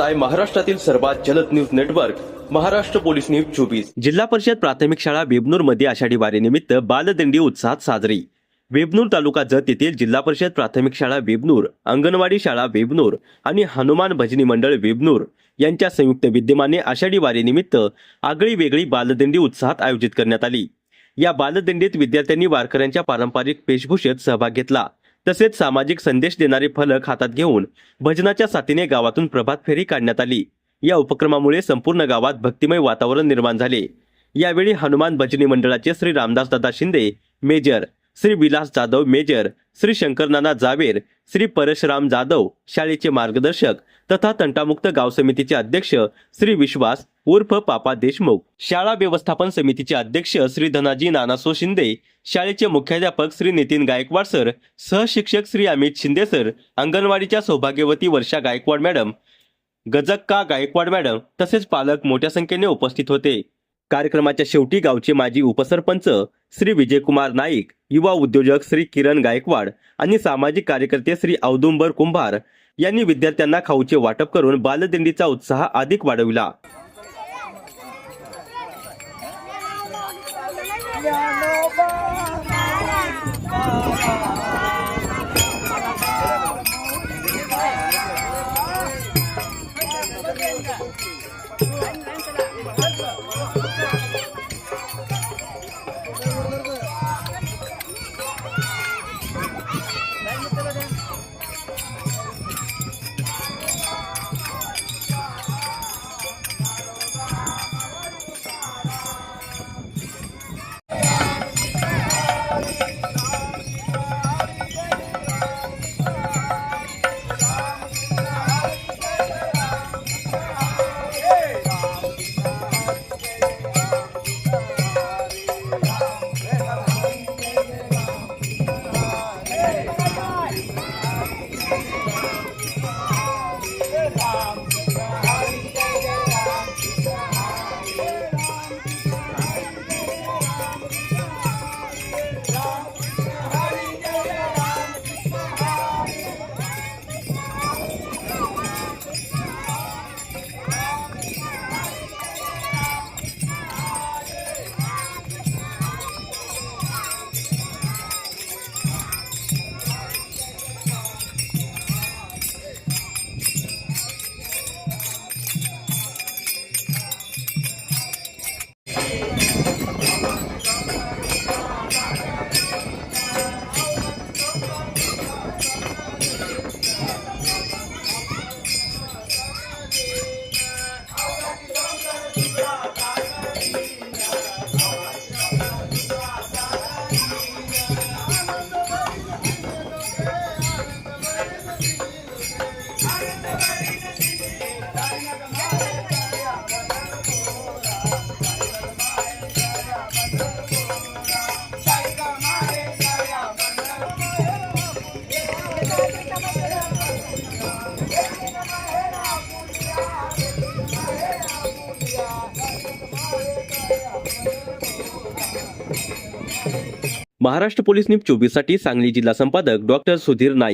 पाहताय महाराष्ट्रातील सर्वात जलद news network Maharashtra police news 24। जिल्हा परिषद प्राथमिक शाळा बेबनूर मध्ये आषाढी वारीनिमित्त बालदिंडी उत्साहात साजरी। बेबनूर तालुका जत येथील जिल्हा परिषद प्राथमिक शाळा बेबनूर, अंगणवाडी शाळा बेबनूर आणि हनुमान भजनी मंडळ बेबनूर यांच्या संयुक्त विद्यमाने आषाढी वारीनिमित्त आगळी वेगळी बालदिंडी उत्साहात आयोजित करण्यात आली। या बालदिंडीत विद्यार्थ्यांनी वारकऱ्यांच्या पारंपरिक वेशभूषेत सहभाग घेतला। तसेच सामाजिक संदेश देणारे फलक हातात घेऊन भजनाच्या साथीने गावातून प्रभात फेरी काढण्यात आली। या उपक्रमामुळे संपूर्ण गावात भक्तिमय वातावरण निर्माण झाले। यावेळी हनुमान भजनी मंडळाचे श्री रामदास दादा शिंदे मेजर, श्री विलास जाधव मेजर, श्री शंकरनाना जावेर, श्री परशुराम जाधव शाळेचे मार्गदर्शक तथा तंटामुक्त गाव समितीचे अध्यक्ष श्री विश्वास उर्फ पापा देशमुख, शाळा व्यवस्थापन समितीचे अध्यक्ष श्री धनाजी नानासो शिंदे, शाळेचे मुख्याध्यापक श्री नितीन गायकवाड सर, सहशिक्षक श्री अमित शिंदे सर, अंगणवाडीच्या सौभाग्यवती वर्षा गायकवाड मॅडम, गजक्का गायकवाड मॅडम तसेच पालक मोठ्या संख्येने उपस्थित होते। कार्यक्रमाच्या शेवटी गावचे माजी उपसरपंच श्री विजयकुमार नाईक, युवा उद्योजक श्री किरण गायकवाड आणि सामाजिक कार्यकर्ते श्री औदुंबर कुंभार यांनी विद्यार्थ्यांना खाऊचे वाटप करून बालदिंडीचा उत्साह अधिक वाढविला। महाराष्ट्र पोलीस न्यूज 24 साठी सांगली जिल्हा संपादक डॉक्टर सुधीर नाईक।